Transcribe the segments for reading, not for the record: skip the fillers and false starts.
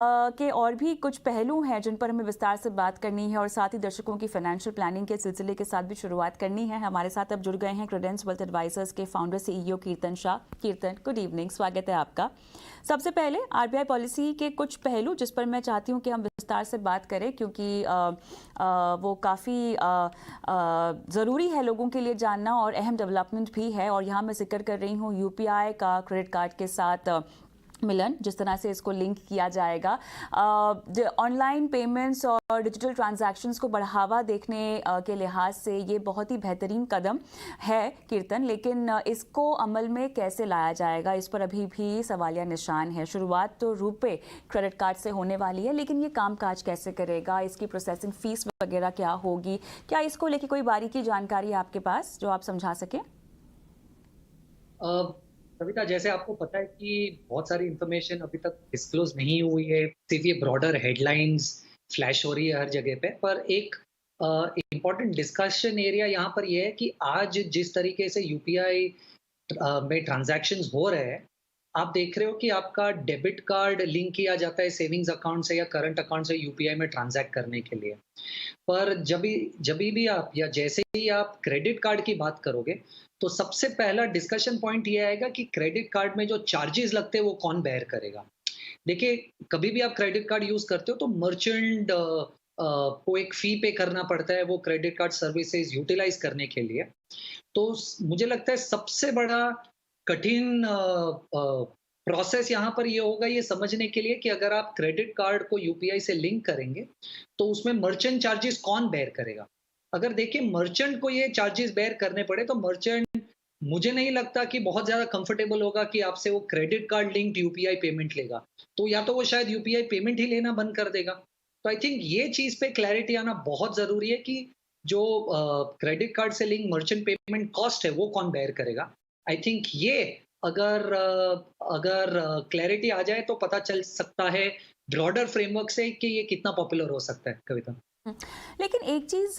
के और भी कुछ पहलू हैं जिन पर हमें विस्तार से बात करनी है और साथ ही दर्शकों की फाइनेंशियल प्लानिंग के सिलसिले के साथ भी शुरुआत करनी है। हमारे साथ अब जुड़ गए हैं क्रेडेंस वेल्थ एडवाइजर्स के फाउंडर सीईओ कीर्तन शाह। कीर्तन, गुड इवनिंग, स्वागत है आपका। सबसे पहले आरबीआई पॉलिसी के कुछ पहलू जिस पर मैं चाहती हूँ कि हम विस्तार से बात करें, क्योंकि वो काफ़ी ज़रूरी है लोगों के लिए जानना और अहम डेवलपमेंट भी है। और यहाँ मैं जिक्र कर रही हूँ यूपीआई का क्रेडिट कार्ड के साथ मिलन, जिस तरह से इसको लिंक किया जाएगा। ऑनलाइन पेमेंट्स और डिजिटल ट्रांजैक्शंस को बढ़ावा देखने के लिहाज से ये बहुत ही बेहतरीन कदम है कीर्तन, लेकिन इसको अमल में कैसे लाया जाएगा, इस पर अभी भी सवालिया निशान है। शुरुआत तो रुपे क्रेडिट कार्ड से होने वाली है, लेकिन ये कामकाज कैसे करेगा, इसकी प्रोसेसिंग फीस वगैरह क्या होगी, क्या इसको लेके कोई बारीकी जानकारी है आपके पास जो आप समझा सकें? कविता, जैसे आपको पता है कि बहुत सारी इंफॉर्मेशन अभी तक डिस्क्लोज नहीं हुई है। सिर्फ ये ब्रॉडर हेडलाइंस फ्लैश हो रही है हर जगह पे। पर एक इम्पॉर्टेंट डिस्कशन एरिया यहाँ पर ये है कि आज जिस तरीके से यूपीआई में ट्रांजैक्शंस हो रहे हैं, आप देख रहे हो कि आपका डेबिट कार्ड लिंक किया जाता है सेविंग्स अकाउंट से या करंट अकाउंट से यूपीआई में ट्रांजैक्ट करने के लिए। पर जभी भी आप या जैसे ही आप क्रेडिट कार्ड की बात करोगे, तो सबसे पहला डिस्कशन पॉइंट ये आएगा कि क्रेडिट कार्ड में जो चार्जेस लगते हैं वो कौन बेयर करेगा। देखिए, कभी भी आप क्रेडिट कार्ड यूज करते हो तो मर्चेंट को एक फी पे करना पड़ता है वो क्रेडिट कार्ड सर्विसेज यूटिलाइज करने के लिए। तो मुझे लगता है सबसे बड़ा कठिन प्रोसेस यहाँ पर ये होगा ये समझने के लिए कि अगर आप क्रेडिट कार्ड को यूपीआई से लिंक करेंगे, तो उसमें मर्चेंट चार्जेस कौन बेयर करेगा। अगर देखिए मर्चेंट को ये चार्जेस बेयर करने पड़े, तो मर्चेंट मुझे नहीं लगता कि बहुत ज्यादा कंफर्टेबल होगा कि आपसे वो credit card linked UPI payment लेगा। तो या तो वो शायद यूपीआई पेमेंट ही लेना बंद कर देगा। तो आई थिंक ये चीज पे क्लैरिटी आना बहुत जरूरी है कि जो क्रेडिट कार्ड से लिंक मर्चेंट पेमेंट कॉस्ट है वो कौन बेयर करेगा। आई थिंक ये अगर क्लैरिटी आ जाए तो पता चल सकता है ब्रॉडर फ्रेमवर्क से कि ये कितना पॉपुलर हो सकता है। कविता, लेकिन एक चीज़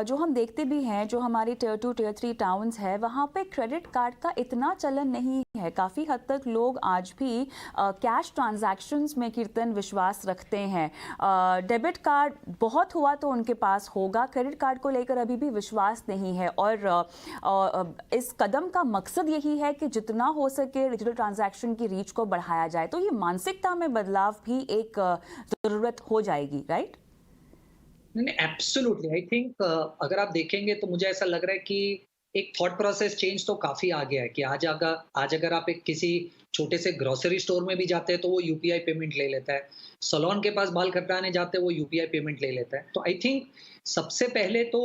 जो हम देखते भी हैं, जो हमारी टियर 2 टियर 3 टाउन्स है, वहाँ पे क्रेडिट कार्ड का इतना चलन नहीं है। काफ़ी हद तक लोग आज भी कैश ट्रांजैक्शंस में कीर्तन विश्वास रखते हैं। डेबिट कार्ड बहुत हुआ तो उनके पास होगा, क्रेडिट कार्ड को लेकर अभी भी विश्वास नहीं है। और इस कदम का मकसद यही है कि जितना हो सके डिजिटल ट्रांजैक्शन की रीच को बढ़ाया जाए। तो ये मानसिकता में बदलाव भी एक ज़रूरत हो जाएगी, राइट? नहीं, एब्सोल्युटली आई थिंक अगर आप देखेंगे तो मुझे ऐसा लग रहा है कि एक थॉट प्रोसेस चेंज तो काफी आ गया है कि आज अगर आप एक किसी छोटे से ग्रोसरी स्टोर में भी जाते हैं तो वो यूपीआई पेमेंट ले लेता है। सलोन के पास बाल कटवाने जाते हैं वो यूपीआई पेमेंट ले लेता है। तो आई थिंक सबसे पहले तो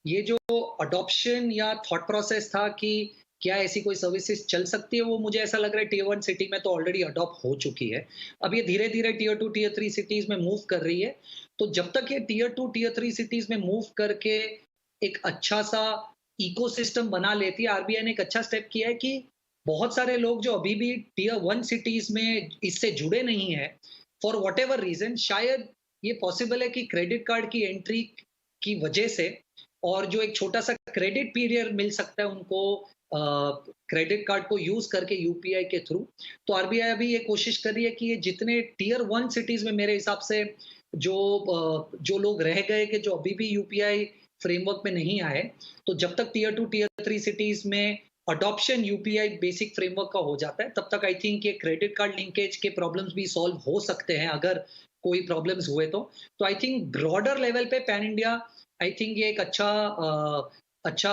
ये जो अडॉप्शन या थॉट प्रोसेस था कि क्या ऐसी कोई सर्विसेज चल सकती है, वो मुझे ऐसा लग रहा है टियर 1 सिटी में तो ऑलरेडी अडॉप्ट हो चुकी है। अब ये धीरे धीरे टियर 2 टियर 3 सिटीज में मूव कर रही है। तो जब तक ये टियर 2 टियर 3 सिटीज में मूव करके एक अच्छा सा इकोसिस्टम बना लेती है, आरबीआई ने एक अच्छा स्टेप किया है कि बहुत सारे लोग जो अभी भी टियर 1 सिटीज में इससे जुड़े नहीं है, फॉर व्हाटएवर रीजन, शायद ये पॉसिबल है कि क्रेडिट कार्ड की एंट्री की वजह से और जो एक छोटा सा क्रेडिट पीरियड मिल सकता है उनको क्रेडिट कार्ड को यूज करके यूपीआई के थ्रू। तो आरबीआई अभी ये कोशिश कर रही है कि ये जितने टियर 1 सिटीज में मेरे हिसाब से जो लोग रह गए कि जो अभी भी यूपीआई फ्रेमवर्क में नहीं आए, तो जब तक टियर 2 टियर 3 सिटीज में अडॉप्शन यूपीआई बेसिक फ्रेमवर्क का हो जाता है, तब तक आई थिंक ये क्रेडिट कार्ड लिंकेज के प्रॉब्लम्स भी सॉल्व हो सकते हैं अगर कोई प्रॉब्लम्स हुए तो आई थिंक ब्रॉडर लेवल पे पैन इंडिया आई थिंक ये एक अच्छा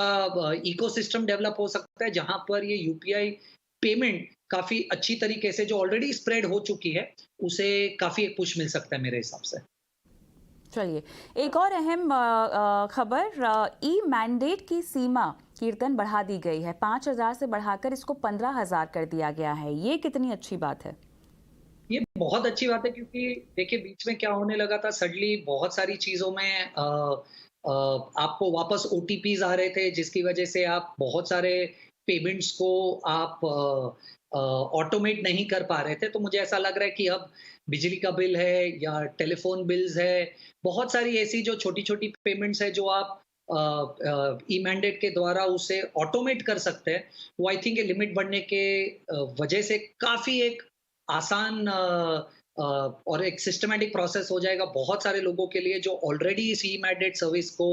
इकोसिस्टम डेवलप हो सकता है जहां पर ये यूपीआई पेमेंट काफी अच्छी तरीके से जो ऑलरेडी स्प्रेड हो चुकी है उसे काफी एक पुश मिल सकता है मेरे हिसाब से। चलिए, एक और अहम खबर, ई मैंडेट की सीमा कीर्तन बढ़ा दी गई है। 5,000 से बढ़ाकर इसको 15,000 कर दिया गया है। ये कितनी अच्छी बात है? ये बहुत अच्छी बात है क्योंकि देखिए बीच में क्या होने लगा था, सडनली बहुत सारी चीज़ों में आपको वापस ओटीपीज़ आ रहे थे जिसकी वजह से आप बहुत सारे पेमेंट्स को आप ऑटोमेट नहीं कर पा रहे थे। तो मुझे ऐसा लग रहा है कि अब बिजली का बिल है या टेलीफ़ोन बिल्स है, बहुत सारी ऐसी जो छोटी-छोटी पेमेंट्स है जो आप ई मैंडेट के द्वारा उसे ऑटोमेट कर सकते हैं। वो आई थिंक ये लिमिट बढ़ने के वजह से काफ़ी एक आसान और एक सिस्टमैटिक प्रोसेस हो जाएगा बहुत सारे लोगों के लिए जो ऑलरेडी इस ई मैंडेट सर्विस को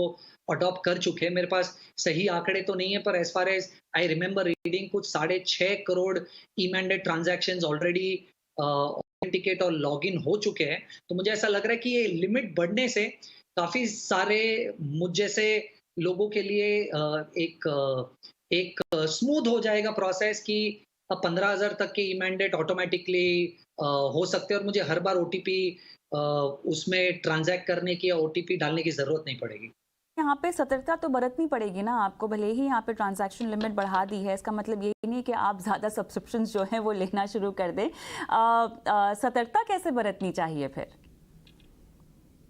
अडॉप्ट कर चुके हैं। मेरे पास सही आंकड़े तो नहीं है, पर as far as I remember reading कुछ 6.5 crore e mandate transactions already authenticate और लॉगिन हो चुके हैं। तो मुझे ऐसा लग रहा है कि ये लिमिट बढ़ने से काफ़ी सारे मुझ जैसे लोगों के लिए एक स्मूथ हो जाएगा प्रोसेस कि 15,000 तक के ई मैंडेट ऑटोमेटिकली हो सकते हैं और मुझे हर बार ओटीपी उसमें ट्रांजैक्ट करने की या ओटीपी डालने की ज़रूरत नहीं पड़ेगी। यहाँ पे सतर्कता तो बरतनी पड़ेगी ना आपको, भले ही यहाँ पे ट्रांजैक्शन लिमिट बढ़ा दी है, इसका मतलब ये नहीं कि आप ज़्यादा सब्सक्रिप्शंस जो हैं वो लेना शुरू कर दें। सतर्कता कैसे बरतनी चाहिए फिर?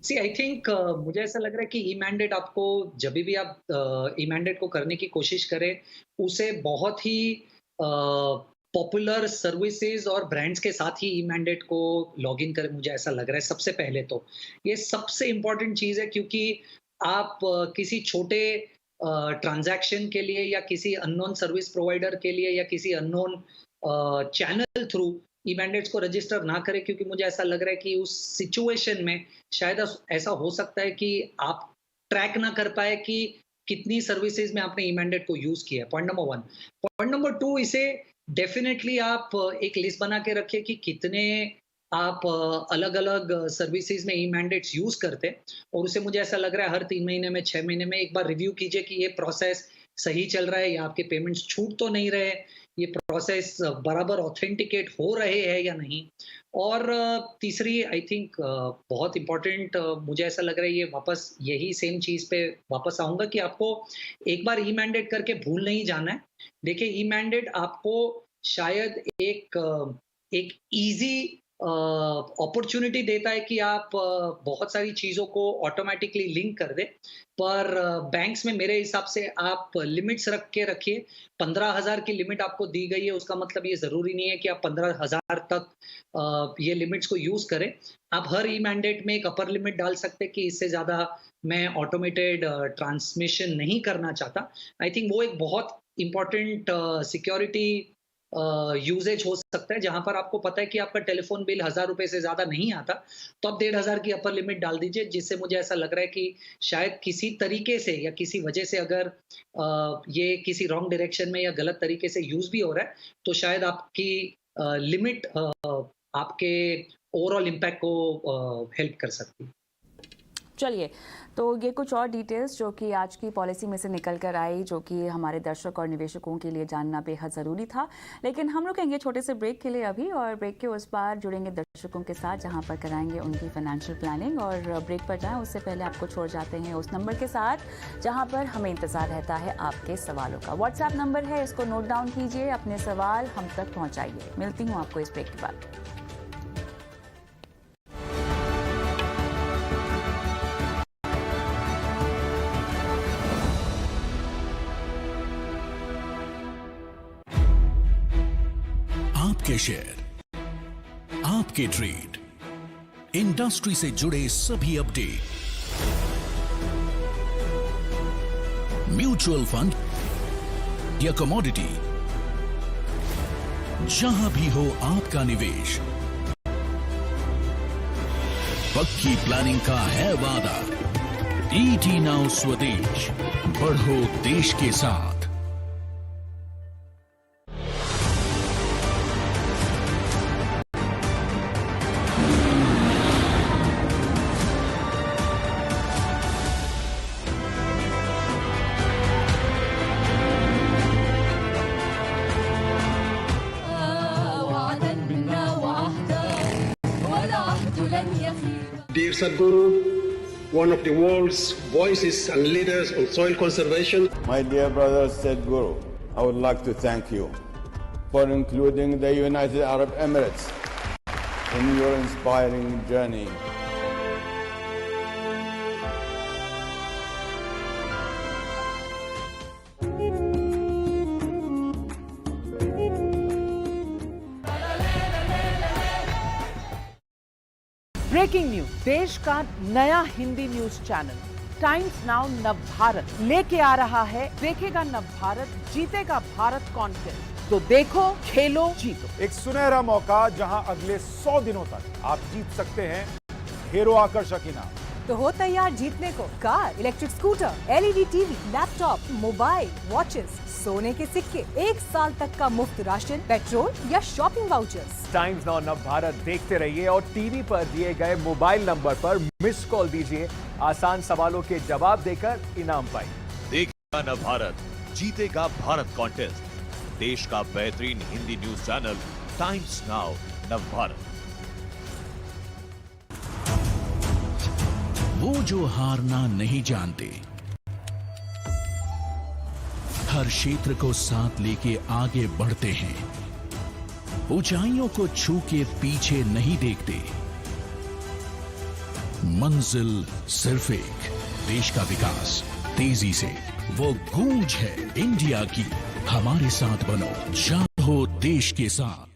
सी आई थिंक मुझे ऐसा लग रहा है कि ई मैंडेट आपको जब भी आप ई मैंडेट को करने की कोशिश करें, उसे बहुत ही पॉपुलर सर्विसेज और ब्रांड्स के साथ ही ई मैंडेट को लॉगिन करें। मुझे ऐसा लग रहा है सबसे पहले तो ये सबसे इम्पोर्टेंट चीज़ है, क्योंकि आप किसी छोटे ट्रांजैक्शन के लिए या किसी अननोन सर्विस प्रोवाइडर के लिए या किसी अननोन चैनल थ्रू ई मैंडेट्स को रजिस्टर ना करें, क्योंकि मुझे ऐसा लग रहा है कि उस सिचुएशन में शायद ऐसा हो सकता है कि आप ट्रैक ना कर पाए कि कितनी सर्विसेज में आपने ई मैंडेट को यूज किया है। Point number 1। पॉइंट नंबर 2, इसे डेफिनेटली आप एक लिस्ट बना के रखिए कि कितने आप अलग-अलग सर्विसेज में ई मैंडेट्स यूज करते हैं, और उसे मुझे ऐसा लग रहा है हर 3 महीने में 6 महीने में एक बार रिव्यू कीजिए कि ये प्रोसेस सही चल रहा है या आपके पेमेंट्स छूट तो नहीं रहे, ये प्रोसेस बराबर ऑथेंटिकेट हो रहे हैं या नहीं। और तीसरी आई थिंक बहुत इम्पोर्टेंट मुझे ऐसा लग रहा है, ये वापस यही सेम चीज़ पे वापस आऊँगा कि आपको एक बार ई मैंडेट करके भूल नहीं जाना है। देखिए, ई मैंडेट आपको शायद एक ईज़ी अपॉर्च्युनिटी देता है कि आप बहुत सारी चीज़ों को ऑटोमैटिकली लिंक कर दें, पर बैंक्स में मेरे हिसाब से आप लिमिट्स रख के रखिए। 15,000 की लिमिट आपको दी गई है, उसका मतलब ये ज़रूरी नहीं है कि आप 15,000 तक ये लिमिट्स को यूज़ करें। आप हर ई मैंडेट में एक अपर लिमिट डाल सकते हैं कि इससे ज़्यादा मैं ऑटोमेटेड ट्रांसमिशन नहीं करना चाहता। आई थिंक वो एक बहुत इम्पोर्टेंट सिक्योरिटी यूसेज हो सकता है, जहाँ पर आपको पता है कि आपका टेलीफोन बिल 1,000 रुपए से ज़्यादा नहीं आता, तो आप 1,500 की अपर लिमिट डाल दीजिए, जिससे मुझे ऐसा लग रहा है कि शायद किसी तरीके से या किसी वजह से अगर ये किसी रॉन्ग डायरेक्शन में या गलत तरीके से यूज़ भी हो रहा है, तो शायद आपकी लिमिट आपके ओवरऑल इम्पैक्ट को हेल्प कर सकती है। चलिए, तो ये कुछ और डिटेल्स जो कि आज की पॉलिसी में से निकल कर आई, जो कि हमारे दर्शक और निवेशकों के लिए जानना बेहद ज़रूरी था। लेकिन हम रुकेंगे छोटे से ब्रेक के लिए अभी, और ब्रेक के उस पार जुड़ेंगे दर्शकों के साथ, जहां पर कराएंगे उनकी फाइनेंशियल प्लानिंग। और ब्रेक पर जाएं उससे पहले आपको छोड़ जाते हैं उस नंबर के साथ जहां पर हमें इंतज़ार रहता है आपके सवालों का। व्हाट्सएप नंबर है, इसको नोट डाउन कीजिए, अपने सवाल हम तक पहुँचाइए। मिलती हूँ आपको इस ब्रेक के बाद। आपके शेयर, आपके ट्रेड, इंडस्ट्री से जुड़े सभी अपडेट, म्यूचुअल फंड या कमोडिटी, जहां भी हो आपका निवेश, पक्की प्लानिंग का है वादा। ईटी नाउ स्वदेश, बढ़ो देश के साथ। Dear Sadhguru, one of the world's voices and leaders on soil conservation. My dear brother Sadhguru, I would like to thank you for including the United Arab Emirates in your inspiring journey. Breaking news, देश का नया Hindi news channel Times Now Nav Bharat लेके आ रहा है। देखेगा नव भारत, जीतेगा Bharat conference. तो देखो, खेलो, जीतो। एक सुनहरा मौका जहां अगले 100 दिनों तक आप जीत सकते हैं हीरो आकर्षक इनाम। तो हो तैयार जीतने को car, electric scooter, LED TV, laptop, mobile, watches, सोने के सिक्के, 1 साल तक का मुफ्त राशन, पेट्रोल या shopping vouchers. Times Now Nav Bharat देखते रहिए और टीवी पर दिए गए मोबाइल नंबर पर मिस कॉल दीजिए। आसान सवालों के जवाब देकर इनाम पाइए। देखेगा नव भारत, जीतेगा भारत कॉन्टेस्ट। देश का बेहतरीन Hindi news channel Times Now Nav Bharat. वो जो हारना नहीं जानते, हर क्षेत्र को साथ लेके आगे बढ़ते हैं, ऊंचाइयों को छू के पीछे नहीं देखते। मंजिल सिर्फ एक, देश का विकास तेजी से, वो गूंज है इंडिया की। हमारे साथ बनो, जान हो देश के साथ।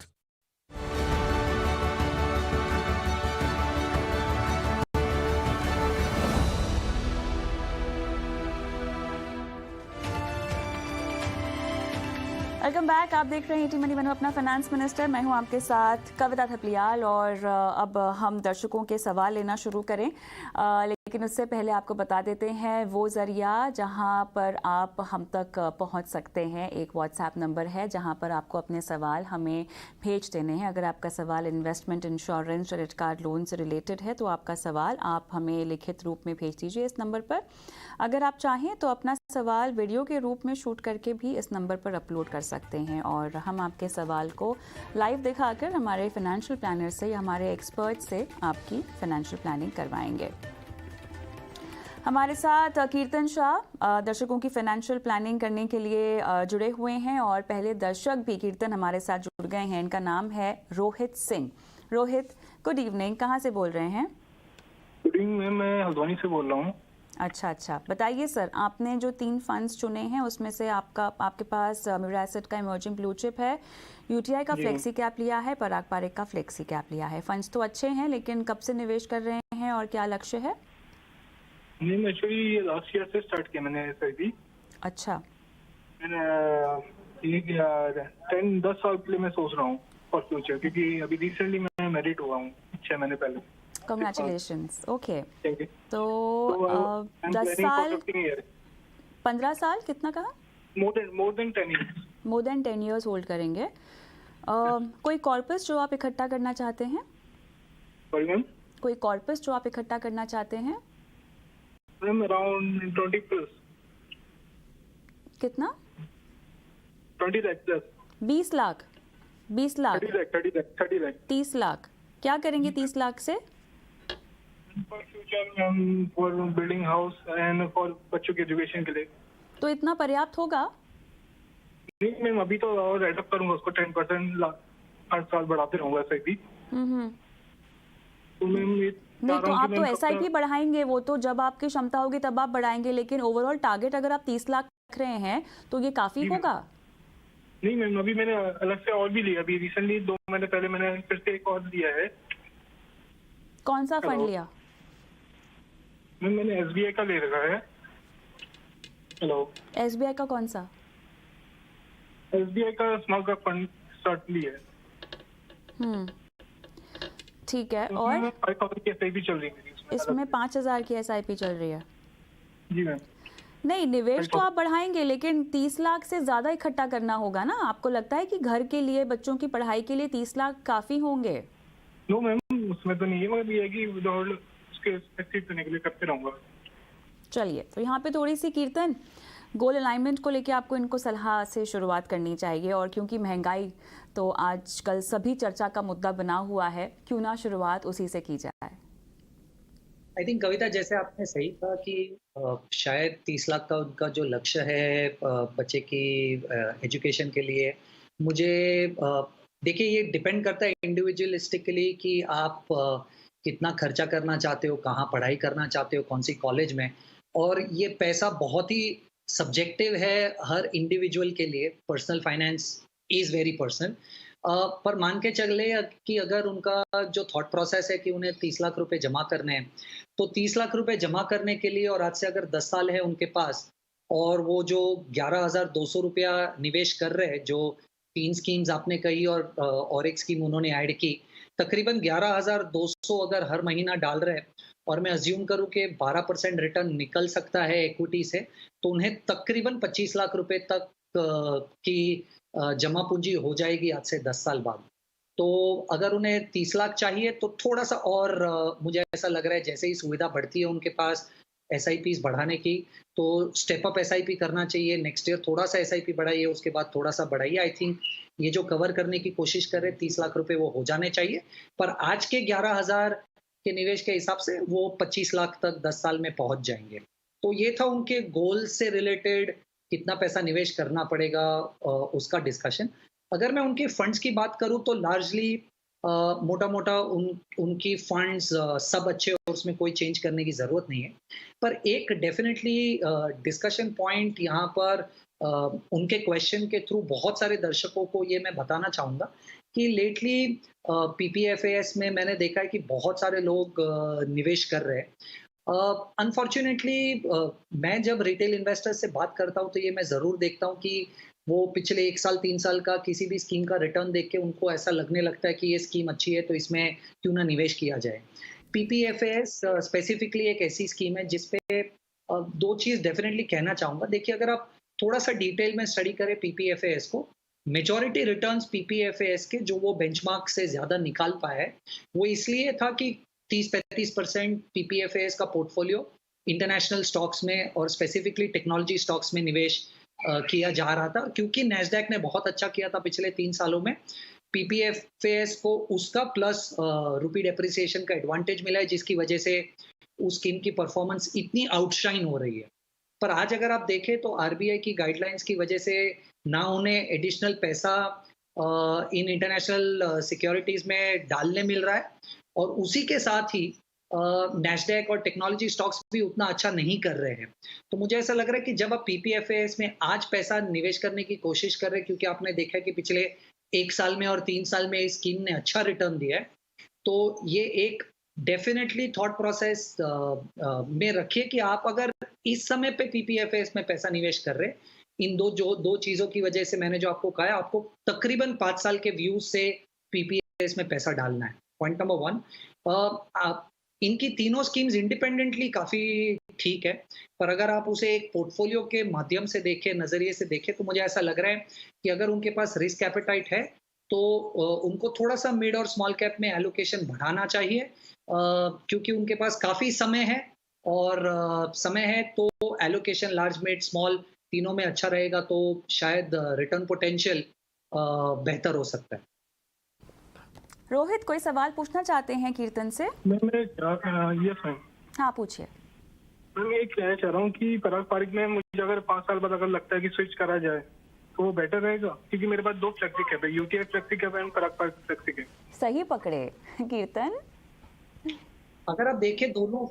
Welcome back. आप देख रहे हैं ईटी मनी बनो अपना फाइनेंस मिनिस्टर। मैं हूं आपके साथ कविता थपलियाल और अब हम दर्शकों के सवाल लेना शुरू करें, लेकिन उससे पहले आपको बता देते हैं वो ज़रिया जहां पर आप हम तक पहुंच सकते हैं। एक व्हाट्सएप नंबर है जहां पर आपको अपने सवाल हमें भेज देने हैं। अगर आपका सवाल investment, insurance, credit card, loan से रिलेटेड है तो आपका सवाल आप हमें लिखित रूप में भेज दीजिए इस नंबर पर। अगर आप चाहें तो अपना सवाल वीडियो के रूप में शूट करके भी इस नंबर पर अपलोड कर सकते हैं और हम आपके सवाल को लाइव दिखाकर हमारे फाइनेंशियल प्लानर से या हमारे एक्सपर्ट से आपकी फाइनेंशियल प्लानिंग करवाएंगे। हमारे साथ कीर्तन शाह दर्शकों की फाइनेंशियल प्लानिंग करने के लिए जुड़े हुए हैं और पहले दर्शक भी कीर्तन हमारे साथ जुड़ गए हैं। इनका नाम है रोहित सिंह। Rohit, good evening. कहाँ से बोल रहे हैं? गुड इवनिंग मैम, मैं हल्द्वानी से बोल रहा हूँ। अच्छा, बताइए सर, आपने जो 3 फंड्स चुने हैं उसमें से आपके पास म्यूरा एसेट का इमर्जिंग ब्लू चिप है, यूटीआई का फ्लेक्सी कैप लिया है, पराग पारेख का फ्लेक्सी कैप लिया है। फंड्स तो अच्छे हैं, लेकिन कब से निवेश कर रहे हैं और क्या लक्ष्य है? नहीं, एक्चुअली ये लास्ट ईयर से स्टार्ट किया मैंने एसआईपी। अच्छा, मैंने 10 साल के लिए मैं सोच रहा हूँ फॉर फ्यूचर, क्योंकि अभी रिसेंटली मैं मैरिड हुआ हूँ 6 महीने पहले। कंग्रेचुलेशंस। ओके, तो So, 10 साल, 15 साल, कितना कहा? More than 10 years। More than 10 years hold करेंगे। कोई कॉर्पस जो आप इकट्ठा करना चाहते हैं? Sorry ma'am? कोई कॉर्पस जो आप इकट्ठा करना चाहते हैं? Ma'am around 20+। कितना? 20 लाख प्लस। 20 लाख? 20 लाख? 30 लाख। 30 लाख। क्या करेंगे 30 लाख से? For future ma'am, for building house and for बच्चों के एजुकेशन के लिए। तो इतना पर्याप्त होगा? नहीं मैम, अभी तो और रेड अप करूंगा उसको 10% हर साल बढ़ाते रहूंगा एसआईपी। तो मैम नहीं, तो आप तो एसआईपी बढ़ाएंगे, वो तो जब आपकी क्षमता होगी तब आप बढ़ाएंगे, लेकिन ओवरऑल टारगेट अगर आप 30 लाख रख रहे हैं तो ये काफी होगा? नहीं मैम, अभी मैंने अलग से और भी लिया। अभी रिसेंटली 2 महीने पहले मैंने फिर से एक और लिया है। कौन सा फंड लिया? मैम मैंने एसबीआई का ले रखा है। हेलो? एसबीआई का कौन सा? एसबीआई का स्मॉल कैप फंड स्टार्ट लिया है। ठीक है। और 5,000 की एसआईपी चल रही है इसमें 5,000 की एसआईपी चल रही है? जी मैम। नहीं, निवेश तो आप बढ़ाएंगे, लेकिन 30 लाख से ज्यादा इकट्ठा करना होगा ना। आपको लगता है कि घर के लिए, बच्चों की पढ़ाई के लिए 30 लाख काफी होंगे? नो मैम, उसमें तो नहीं है, मगर ये है कि विदाउट उसके सक्सेस करने के लिए करते रहूंगा। चलिए, तो यहाँ पे थोड़ी सी कीर्तन गोल अलाइनमेंट को लेके आपको इनको सलाह से शुरुआत करनी चाहिए, और क्योंकि महंगाई तो आजकल सभी चर्चा का मुद्दा बना हुआ है, क्यों ना शुरुआत उसी से की जाए। आई थिंक कविता, जैसे आपने सही कहा कि शायद 30 लाख का उनका जो लक्ष्य है बच्चे की एजुकेशन के लिए, मुझे देखिए ये डिपेंड करता है इंडिविजुअलिस्टिकली कि आप कितना खर्चा करना चाहते हो, कहाँ पढ़ाई करना चाहते हो, कौन सी कॉलेज में, और ये पैसा बहुत ही सब्जेक्टिव है हर इंडिविजुअल के लिए। Personal finance is very personal. पर मान के चले कि अगर उनका जो थॉट प्रोसेस है कि उन्हें 30 लाख रुपए जमा करने हैं, तो 30 लाख रुपए जमा करने के लिए, और आज से अगर 10 साल है उनके पास, और वो जो 11,200 रुपया निवेश कर रहे हैं, जो 3 स्कीम्स आपने कही और एक स्कीम उन्होंने ऐड की। तकरीबन 11,200 अगर हर महीना डाल रहे हैं और मैं अज़्यूम करूँ कि 12% रिटर्न निकल सकता है इक्विटी से, तो उन्हें तकरीबन 25 लाख रुपए तक की जमा पूँजी हो जाएगी आज से 10 साल बाद। तो अगर उन्हें 30 लाख चाहिए तो थोड़ा-सा और मुझे ऐसा लग रहा है जैसे ही सुविधा बढ़ती है उनके पास एसआईपीज़ बढ़ाने की, तो स्टेप अप एसआईपी करना चाहिए। नेक्स्ट ईयर थोड़ा-सा एसआईपी बढ़ाइए, उसके बाद थोड़ा-सा बढ़ाइए। आई थिंक ये जो कवर करने की कोशिश कर रहे हैं 30 लाख रुपए वो हो जाने चाहिए। पर आज के 11,000 के निवेश के हिसाब से वो 25 लाख तक 10 साल में पहुँच जाएँगे। तो ये था उनके गोल से रिलेटेड कितना पैसा निवेश करना पड़ेगा उसका डिस्कशन। अगर मैं उनके फंड्स की बात करूँ तो लार्जली मोटा-मोटा उनकी फंड्स सब अच्छे और उसमें कोई चेंज करने की ज़रूरत नहीं है। पर एक डेफ़िनेटली डिस्कशन पॉइंट यहाँ पर उनके क्वेश्चन के थ्रू बहुत सारे दर्शकों को ये मैं बताना चाहूँगा कि लेटली पीपीएफएस में मैंने देखा है कि बहुत सारे लोग निवेश कर रहे हैं। अनफॉर्च्यूनेटली मैं जब रिटेल इन्वेस्टर से बात करता हूँ तो ये मैं ज़रूर देखता हूँ कि वो पिछले 1 साल 3 साल का किसी भी स्कीम का रिटर्न देख के उनको ऐसा लगने लगता है कि ये स्कीम अच्छी है तो इसमें क्यों ना निवेश किया जाए। पीपीएफएस स्पेसिफिकली एक ऐसी स्कीम है जिसपे 2 चीज़ डेफिनेटली कहना चाहूँगा। देखिए अगर आप थोड़ा-सा डिटेल में स्टडी करें पीपीएफएस को, मेजॉरिटी रिटर्न्स पीपीएफएस के जो वो बेंचमार्क से ज़्यादा निकाल पाया है, वो इसलिए था कि 30-35% पीपीएफएस का पोर्टफोलियो इंटरनेशनल स्टॉक्स में और स्पेसिफिकली टेक्नोलॉजी स्टॉक्स में निवेश किया जा रहा था क्योंकि नैस्डैक ने बहुत अच्छा किया था पिछले 3 सालों में। पीपीएफएस को उसका प्लस रुपी डेप्रिसिएशन का एडवांटेज मिला है जिसकी वजह से उस स्कीम की परफॉर्मेंस इतनी आउटशाइन हो रही है। पर आज अगर आप देखें तो आरबीआई की गाइडलाइंस की वजह से ना उन्हें एडिशनल पैसा इन इंटरनेशनल सिक्योरिटीज़ में डालने मिल रहा है और उसी के साथ ही नैस्डैक और टेक्नोलॉजी स्टॉक्स भी उतना अच्छा नहीं कर रहे हैं। तो मुझे ऐसा लग रहा है कि जब आप पीपीएफएस में आज पैसा निवेश करने की कोशिश कर रहे हैं क्योंकि आपने देखा है कि पिछले 1 साल में और 3 साल में इस स्कीम ने अच्छा रिटर्न दिया है, तो ये एक डेफिनेटली थॉट प्रोसेस में रखिए कि आप अगर इस समय पे पीपीएफएस में पैसा निवेश कर रहे हैं, इन दो चीज़ों की वजह से मैंने जो आपको कहा है, आपको तकरीबन 5 साल के व्यू से पीपीएफएस में पैसा डालना है। पॉइंट नंबर 1 इनकी तीनों स्कीम्स इंडिपेंडेंटली काफ़ी ठीक है, पर अगर आप उसे एक पोर्टफोलियो के माध्यम से देखें, नज़रिए से देखें, तो मुझे ऐसा लग रहा है कि अगर उनके पास रिस्क एपेटाइट है, तो उनको थोड़ा-सा मिड और स्मॉल कैप में एलोकेशन बढ़ाना चाहिए क्योंकि उनके पास काफ़ी समय है और समय है तो एलोकेशन लार्ज, मिड, स्मॉल तीनों में अच्छा रहेगा तो शायद रिटर्न पोटेंशियल बेहतर हो सकता है। रोहित कोई सवाल पूछना चाहते हैं कीर्तन से? Yes ma'am. हाँ पूछिए। मैं ये कहना चाह रहा हूँ कि पराग पारिक में मुझे अगर 5 साल बाद अगर लगता है कि स्विच करा जाए तो वो बेटर रहेगा क्योंकि मेरे पास 2 फ्लेक्सी कैप है, UTI flexi cap and Parag Parikh flexi cap. सही पकड़े कीर्तन। अगर आप देखें दोनों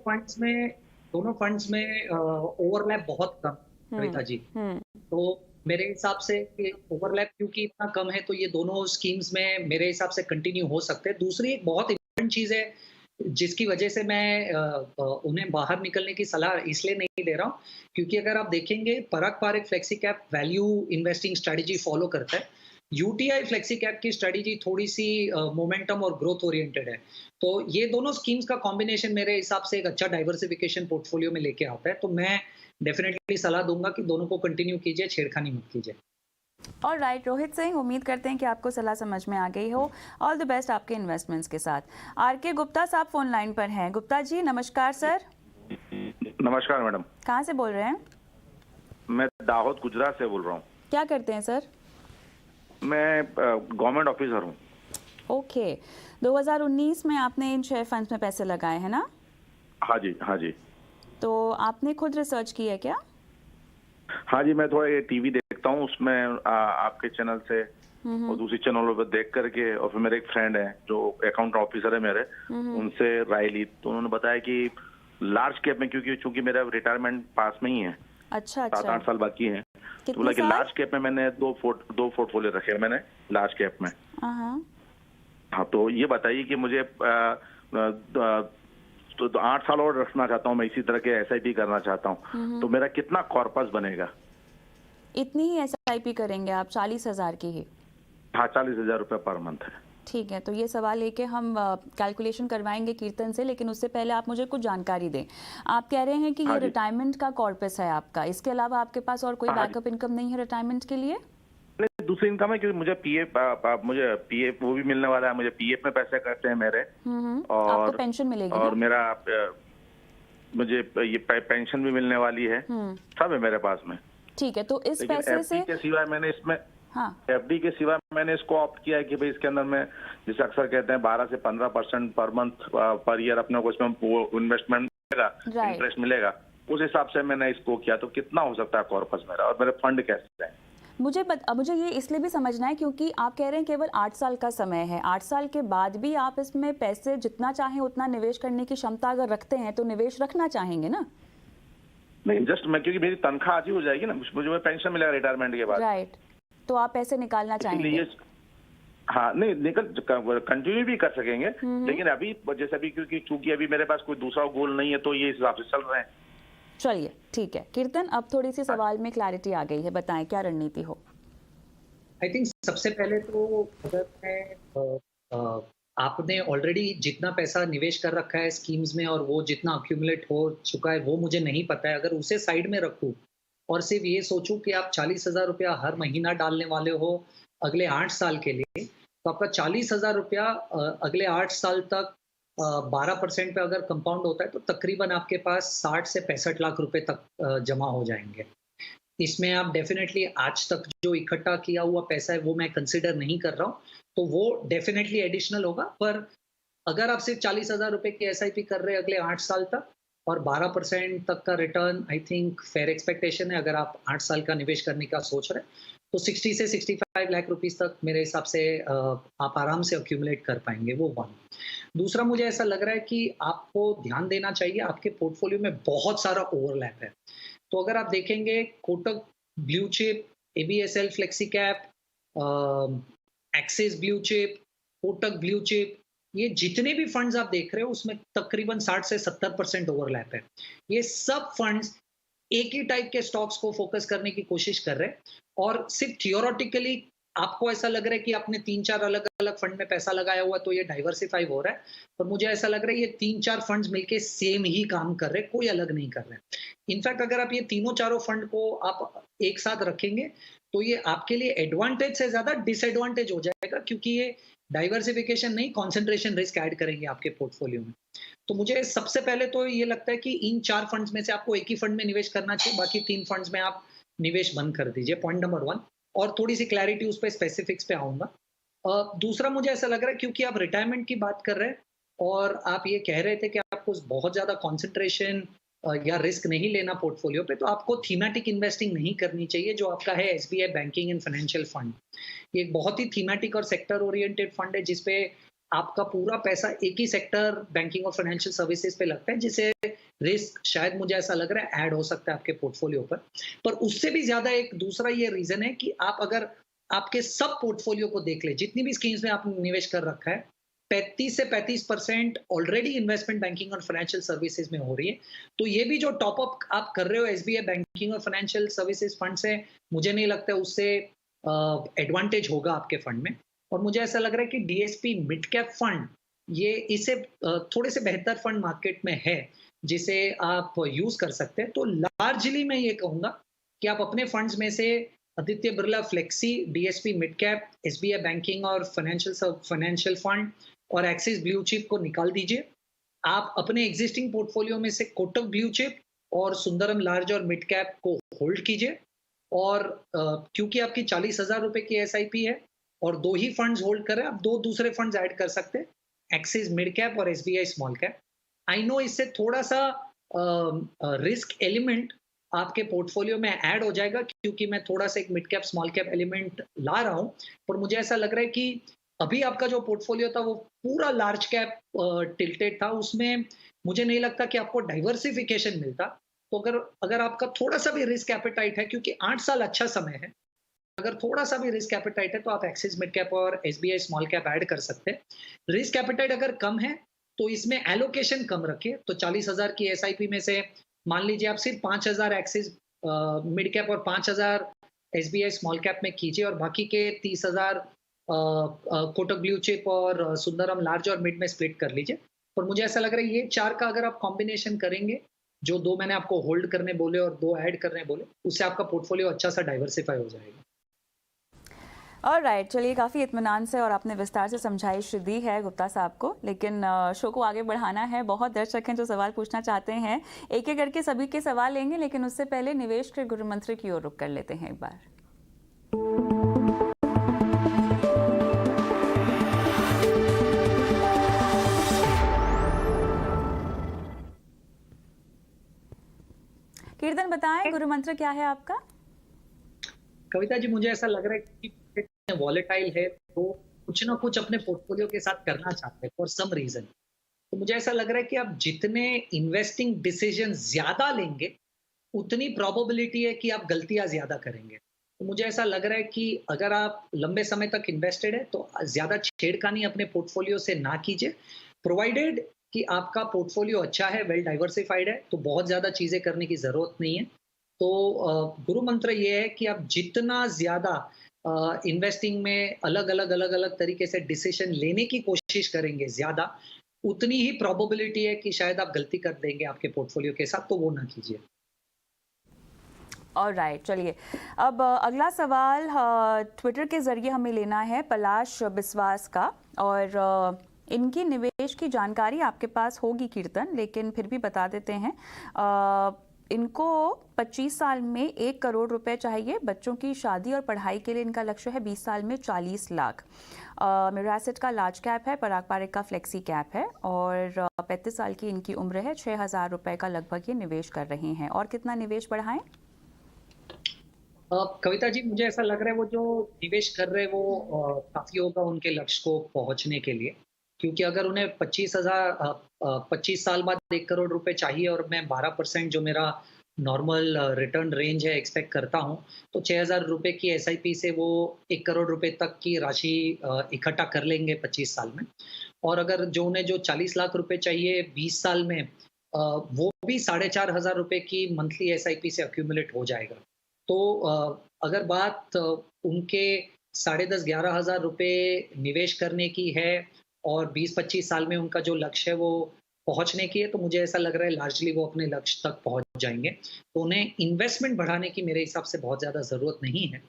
फंड्स में ओवरलैप बहुत कम कविता जी। तो मेरे हिसाब से ओवरलैप क्योंकि इतना कम है तो ये दोनों स्कीम्स में मेरे हिसाब से कंटिन्यू हो सकते हैं। दूसरी एक बहुत इम्पोर्टेंट चीज़ है जिसकी वजह से मैं उन्हें बाहर निकलने की सलाह इसलिए नहीं दे रहा हूँ क्योंकि अगर आप देखेंगे Parag Parikh flexi cap value investing strategy follow करता है। यूटीआई फ्लेक्सी कैप की स्ट्रेटजी थोड़ी सी मोमेंटम और ग्रोथ ओरिएंटेड है। तो ये दोनों स्कीम्स का कॉम्बिनेशन मेरे हिसाब से एक अच्छा डाइवर्सिफिकेशन पोर्टफोलियो में लेके आता है। तो मैं डेफिनेटली सलाह दूंगा कि दोनों को कंटिन्यू कीजिए, छेड़खानी मत कीजिए। और राइट रोहित सिंह, उम्मीद करते हैं कि आपको सलाह समझ में आ गई हो। ऑल द बेस्ट आपके इन्वेस्टमेंट्स के साथ। आरके गुप्ता साहब फोन लाइन पर हैं। गुप्ता जी नमस्कार सर। नमस्कार मैडम। कहाँ से बोल रहे हैं? मैं दाहोद गुजरात से बोल रहा हूँ। क्या करते हैं सर? मैं गवर्नमेंट ऑफिसर हूँ। ओके, 2019 में आपने इन शेयर फंड्स में पैसे लगाए हैं ना? हाँ जी, हाँ जी। तो आपने खुद रिसर्च की है क्या? हाँ जी, मैं थोड़ा ये टीवी देखता हूँ, उसमें आपके चैनल से और दूसरी चैनलों पर देख करके, और फिर मेरे एक फ्रेंड है जो अकाउंट ऑफिसर है मेरे, उनसे राय ली तो उन्होंने बताया कि लार्ज कैप में, क्योंकि मेरा रिटायरमेंट पास में ही है, अच्छा 7-8 साल बाकी है, तो बोला कि लार्ज कैप में मैंने दो पोर्टफोलियो रखे हैं मैंने लार्ज कैप में। हाँ, तो ये बताइए कि मुझे तो 8 साल और रखना चाहता हूँ मैं, इसी तरह के एसआईपी करना चाहता हूँ, तो मेरा कितना कॉर्पस बनेगा? इतनी ही एसआईपी करेंगे आप? 40,000 की ही? हाँ, 40,000 रुपये पर मंथ है। ठीक है, तो ये सवाल लेके हम कैलकुलेशन करवाएंगे कीर्तन से, लेकिन उससे पहले आप मुझे कुछ जानकारी दें। आप कह रहे हैं कि हाँ ये जी। रिटायरमेंट का कॉर्पस है आपका, इसके अलावा आपके पास और कोई हाँ जी। बैकअप इनकम नहीं है रिटायरमेंट के लिए? नहीं, दूसरी इनकम है क्योंकि मुझे पीएफ वो भी मिलने वाला है, मुझे पीएफ में पैसे कटते हैं मेरे, आपको पेंशन मिलेगी और ना? मेरा मुझे ये पेंशन भी मिलने वाली है, सब है मेरे पास में। ठीक है, तो इस लेकिन पैसे से एफडी के सिवाय मैंने इसमें हाँ एफडी के सिवाय मैंने इसको ऑप्ट किया है कि भाई इसके अंदर में जिसे अक्सर कहते हैं 12 से 15% पर मंथ पर ईयर अपने को इसमें वो इन्वेस्टमेंट मिलेगा, Right. इंटरेस्ट मिलेगा, उस हिसाब से मैंने इसको किया। तो कितना हो सकता है कॉर्पस मेरा और मेरे फंड कैसे हैं? मुझे ये इसलिए भी समझना है क्योंकि आप कह रहे हैं केवल 8 साल का समय है। 8 साल के बाद भी आप इसमें पैसे जितना चाहें उतना निवेश करने की क्षमता अगर रखते हैं तो निवेश रखना चाहेंगे ना? नहीं, जस्ट मैं क्योंकि मेरी तनख्वाह आज ही हो जाएगी ना, मुझे पेंशन मिलेगा रिटायरमेंट के बाद। राइट, तो आप पैसे निकालना चाहेंगे? हाँ, नहीं कंटिन्यू भी कर सकेंगे, लेकिन अभी जैसे अभी क्योंकि चूंकि अभी मेरे पास कोई दूसरा गोल नहीं है तो ये हिसाब से चल रहे हैं। चलिए ठीक है कीर्तन, अब थोड़ी सी सवाल में क्लैरिटी आ गई है, बताएं क्या रणनीति हो? आई थिंक सबसे पहले तो अगर मैं आपने ऑलरेडी जितना पैसा निवेश कर रखा है स्कीम्स में और वो जितना अक्यूमुलेट हो चुका है वो मुझे नहीं पता है, अगर उसे साइड में रखूं और सिर्फ ये सोचूं कि आप 40,000 रुपया हर महीना डालने वाले हो अगले 8 साल के लिए, तो आपका 40,000 रुपया अगले 8 साल तक 12% पे अगर कंपाउंड होता है तो तकरीबन आपके पास 60 से 65 लाख रुपए तक जमा हो जाएंगे। इसमें आप डेफिनेटली आज तक जो इकट्ठा किया हुआ पैसा है वो मैं कंसिडर नहीं कर रहा हूँ, तो वो डेफिनेटली एडिशनल होगा। पर अगर आप सिर्फ 40,000 रुपए की एसआईपी कर रहे हैं अगले 8 साल तक और 12% तक का return I think fair expectation है। अगर आप 8 साल का निवेश करने का सोच रहे हैं तो 60 से 65 लाख रुपीस तक मेरे हिसाब से आप आराम से अक्यूमुलेट कर पाएंगे, वो वन। दूसरा, मुझे ऐसा लग रहा है कि आपको ध्यान देना चाहिए, आपके पोर्टफोलियो में बहुत सारा ओवरलैप है। तो अगर आप देखेंगे Kotak blue chip, ABSL flexi cap, axis blue chip, Kotak blue chip, ये जितने भी फंड्स आप देख रहे हो उसमें तकरीबन 60 से 70% ओवरलैप है। ये सब फंड्स एक ही टाइप के स्टॉक्स को फोकस करने की कोशिश कर रहे हैं और सिर्फ थियोरेटिकली आपको ऐसा लग रहा है कि आपने 3-4 अलग अलग फंड में पैसा लगाया हुआ तो ये डाइवर्सिफाई हो रहा है, पर मुझे ऐसा लग रहा है ये 3-4 फंड्स मिलके सेम ही काम कर रहे हैं, कोई अलग नहीं कर रहे। इनफैक्ट अगर आप ये तीनों चारों फंड को आप एक साथ रखेंगे तो ये आपके लिए एडवांटेज से ज्यादा डिसएडवांटेज हो जाएगा, क्योंकि ये डाइवर्सिफिकेशन नहीं, कॉन्सेंट्रेशन रिस्क ऐड करेंगे आपके पोर्टफोलियो में। तो मुझे सबसे पहले तो ये लगता है कि इन 4 फंड्स में से आपको एक ही फंड में निवेश करना चाहिए, बाकी 3 फंड्स में आप निवेश बंद कर दीजिए, पॉइंट नंबर 1। और थोड़ी सी क्लैरिटी उस पर स्पेसिफिक्स पे आऊंगा। दूसरा, मुझे ऐसा लग रहा है क्योंकि आप रिटायरमेंट की बात कर रहे हैं और आप ये कह रहे थे कि आपको बहुत ज्यादा कॉन्सेंट्रेशन या रिस्क नहीं लेना पोर्टफोलियो पे, तो आपको थीमेटिक इन्वेस्टिंग नहीं करनी चाहिए जो आपका है SBI banking and financial fund. ये एक बहुत ही थीमेटिक और सेक्टर ओरिएंटेड फंड है जिसपे आपका पूरा पैसा एक ही सेक्टर बैंकिंग और फाइनेंशियल सर्विसेज पे लगता है, जिसे रिस्क शायद मुझे ऐसा लग रहा है ऐड हो सकता है आपके पोर्टफोलियो पर उससे भी ज्यादा एक दूसरा ये रीजन है कि आप अगर आपके सब पोर्टफोलियो को देख ले, जितनी भी स्कीम्स में आपने निवेश कर रखा है, 35 से 35% ऑलरेडी इन्वेस्टमेंट बैंकिंग और फाइनेंशियल सर्विसेज में हो रही है। तो ये भी जो टॉप अप आप कर रहे हो एसबीआई बैंकिंग और फाइनेंशियल सर्विसेज फंड से, मुझे नहीं लगता उससे एडवांटेज होगा आपके फंड में। और मुझे ऐसा लग रहा है कि डीएसपी मिड कैप फंड ये इसे थोड़े से बेहतर फंड मार्केट में है जिसे आप यूज कर सकते हैं। तो लार्जली मैं ये कहूंगा कि आप अपने फंड्स में से Aditya Birla flexi, DSP mid cap, SBI banking और फाइनेंशियल फंड और एक्सिस ब्लू चिप को निकाल दीजिए। आप अपने एग्जिस्टिंग पोर्टफोलियो में से कोटक ब्लू चिप और सुंदरम लार्ज और मिड कैप को होल्ड कीजिए। और क्योंकि आपकी 40,000 रुपए की एसआईपी है और 2 ही फंड्स होल्ड कर रहे हैं, आप 2 दूसरे फंड्स ऐड कर सकते हैं, एक्सिस मिड कैप और SBI small cap. I know इससे थोड़ा सा रिस्क एलिमेंट आपके पोर्टफोलियो में ऐड हो जाएगा क्योंकि मैं थोड़ा सा एक mid cap small cap element ला रहा हूं, पर मुझे ऐसा लग रहा है कि अभी आपका जो पोर्टफोलियो था वो पूरा लार्ज कैप टिल्टेड था, उसमें मुझे नहीं लगता कि आपको डाइवर्सिफिकेशन मिलता। तो अगर आपका थोड़ा सा भी रिस्क एपेटाइट है, क्योंकि 8 साल अच्छा समय है, अगर थोड़ा सा भी रिस्क एपेटाइट है तो आप एक्सिस मिड कैप और एसबीआई स्मॉल कैप ऐड कर सकते हैं। रिस्क एपेटाइट अगर कम है तो इसमें एलोकेशन कम रखिए। तो 40,000 की एसआईपी में से मान लीजिए आप सिर्फ 5,000 एक्सिस मिड कैप और 5,000 एसबीआई स्मॉल कैप में कीजिए और बाकी के 30,000 कोटक ब्लू चिप और सुंदरम लार्ज और मिड में स्प्लिट कर लीजिए। और मुझे ऐसा लग रहा है ये 4 का अगर आप कॉम्बिनेशन करेंगे, जो 2 मैंने आपको होल्ड करने बोले और 2 ऐड करने बोले, उससे आपका पोर्टफोलियो अच्छा सा डाइवर्सिफाई हो जाएगा। ऑलराइट, चलिए काफ़ी इत्मीनान से और आपने विस्तार से समझाइश दी है गुप्ता साहब को, लेकिन शो को आगे बढ़ाना है। बहुत दर्शक हैं जो सवाल पूछना चाहते हैं, एक एक करके सभी के सवाल लेंगे, लेकिन उससे पहले निवेश के गुरु मंत्र की ओर रुख कर लेते हैं एक बार। कीर्तन बताएं, गुरु मंत्र क्या है आपका? कविता जी, मुझे ऐसा लग रहा है कि वॉलेटाइल है तो कुछ ना कुछ अपने पोर्टफोलियो के साथ करना चाहते हैं फॉर सम रीजन। तो मुझे ऐसा लग रहा है कि आप जितने इन्वेस्टिंग डिसीजन ज्यादा लेंगे, उतनी प्रोबेबिलिटी है कि आप गलतियां ज्यादा करेंगे। तो मुझे ऐसा लग रहा है कि अगर आप लंबे समय तक इन्वेस्टेड है तो ज्यादा छेड़खानी अपने पोर्टफोलियो से ना कीजिए, प्रोवाइडेड कि आपका पोर्टफोलियो अच्छा है, वेल डाइवर्सिफाइड है, तो बहुत ज्यादा चीजें करने की जरूरत नहीं है। तो गुरु मंत्र ये है कि आप जितना ज्यादा इन्वेस्टिंग में अलग अलग तरीके से डिसीजन लेने की कोशिश करेंगे ज्यादा, उतनी ही प्रोबेबिलिटी है कि शायद आप गलती कर देंगे आपके पोर्टफोलियो के साथ, तो वो ना कीजिए। ऑलराइट, चलिए अब अगला सवाल ट्विटर के जरिए हमें लेना है पलाश बिस्वास का, और इनकी निवेश की जानकारी आपके पास होगी कीर्तन, लेकिन फिर भी बता देते हैं। इनको 25 साल में 1 करोड़ रुपए चाहिए, बच्चों की शादी और पढ़ाई के लिए इनका लक्ष्य है 20 साल में 40 लाख। मिरासेट का लार्ज कैप है, पराग पारिक का फ्लेक्सी कैप है, और 35 साल की इनकी उम्र है। 6,000 रुपए का लगभग ये निवेश कर रहे हैं। और कितना निवेश बढ़ाएं? कविता जी, मुझे ऐसा लग रहा है वो जो निवेश कर रहे हैं वो काफी होगा उनके लक्ष्य को पहुंचने के लिए, क्योंकि अगर उन्हें 25 साल बाद 1 करोड़ रुपए चाहिए और मैं 12% जो मेरा नॉर्मल रिटर्न रेंज है एक्सपेक्ट करता हूं, तो 6,000 रुपए की SIP से वो 1 करोड़ रुपए तक की राशि इकट्ठा कर लेंगे 25 साल में। और अगर जो उन्हें जो 40 लाख रुपए चाहिए 20 साल में, वो भी 4,500 रुपए की मंथली SIP से अक्यूमुलेट हो जाएगा। तो अगर बात उनके 10,500-11,000 रुपए निवेश करने की है और 20-25 साल में उनका जो लक्ष्य है वो पहुंचने की है, तो मुझे ऐसा लग रहा है लार्जली वो अपने लक्ष्य तक पहुंच जाएंगे। तो उन्हें इन्वेस्टमेंट बढ़ाने की मेरे हिसाब से बहुत ज़्यादा ज़रूरत नहीं है।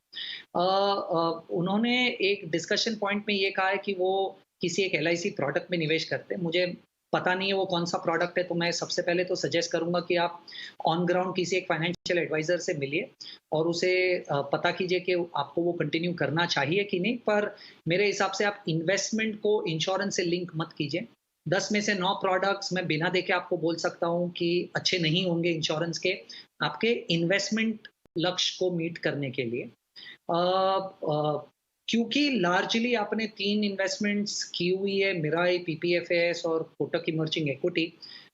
उन्होंने एक डिस्कशन पॉइंट में ये कहा है कि वो किसी एक LIC प्रोडक्ट में निवेश करते हैं। मुझे पता नहीं है वो कौन सा प्रोडक्ट है, तो मैं सबसे पहले तो सजेस्ट करूंगा कि आप ऑन ग्राउंड किसी एक फाइनेंशियल एडवाइजर से मिलिए और उसे पता कीजिए कि आपको वो कंटिन्यू करना चाहिए कि नहीं। पर मेरे हिसाब से आप इन्वेस्टमेंट को इंश्योरेंस से लिंक मत कीजिए। 10 में से 9 प्रोडक्ट्स मैं बिना देखे आपको बोल सकता हूँ कि अच्छे नहीं होंगे इंश्योरेंस के, आपके इन्वेस्टमेंट लक्ष्य को मीट करने के लिए। क्योंकि लार्जली आपने 3 इन्वेस्टमेंट्स की हुई है, मिराई, PPFAS और कोटक इमर्जिंग इक्विटी।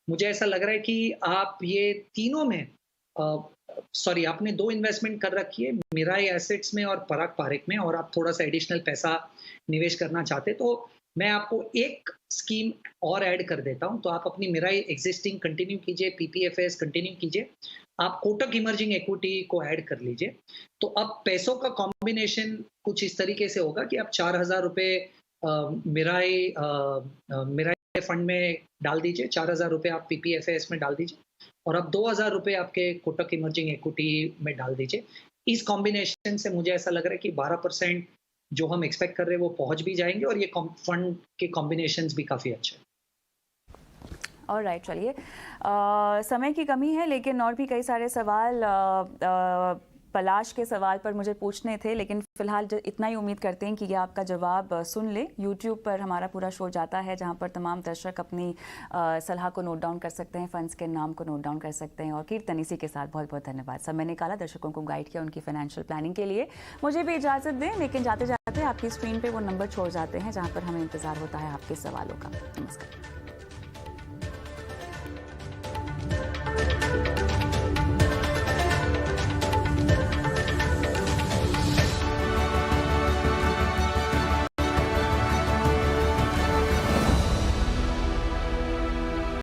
मुझे ऐसा लग रहा है कि आप ये तीनों में आपने 2 इन्वेस्टमेंट कर रखी है, मिराई एसेट्स में और पराग पारिक में, और आप थोड़ा सा एडिशनल पैसा निवेश करना चाहते, तो मैं आपको एक स्कीम और ऐड कर देता हूं। तो आप अपनी मिराई एग्जिस्टिंग कंटिन्यू कीजिए, PPFAS कंटिन्यू कीजिए, आप कोटक इमर्जिंग इक्विटी को ऐड कर लीजिए। तो अब पैसों का कॉम्बिनेशन कुछ इस तरीके से होगा कि आप 4,000 रुपए मिराई फंड में डाल दीजिए, 4,000 रुपए आप PPFAS में डाल दीजिए, और अब 2,000 रुपए आपके कोटक इमर्जिंग इक्विटी में डाल दीजिए। इस कॉम्बिनेशन से मुझे ऐसा लग रहा है कि 12% जो हम एक्सपेक्ट कर रहे हैं वो पहुंच भी जाएंगे, और ये फंड के कॉम्बिनेशंस भी काफ़ी अच्छे हैं। ऑलराइट, चलिए समय की कमी है, लेकिन और भी कई सारे सवाल पलाश के सवाल पर मुझे पूछने थे, लेकिन फिलहाल इतना ही उम्मीद करते हैं कि ये आपका जवाब सुन ले। YouTube पर हमारा पूरा शो जाता है, जहां पर तमाम दर्शक अपनी सलाह को नोट डाउन कर सकते हैं, फंड्स के नाम को नोट डाउन कर सकते हैं। और कीर्तन, इसी के साथ बहुत बहुत धन्यवाद। समय निकाला, दर्शकों को गाइड किया उनकी फाइनेंशियल प्लानिंग के लिए। मुझे भी इजाज़त दें, लेकिन जाते जाते आपकी स्क्रीन पर वो नंबर छोड़ जाते हैं जहाँ पर हमें इंतज़ार होता है आपके सवालों का। नमस्कार।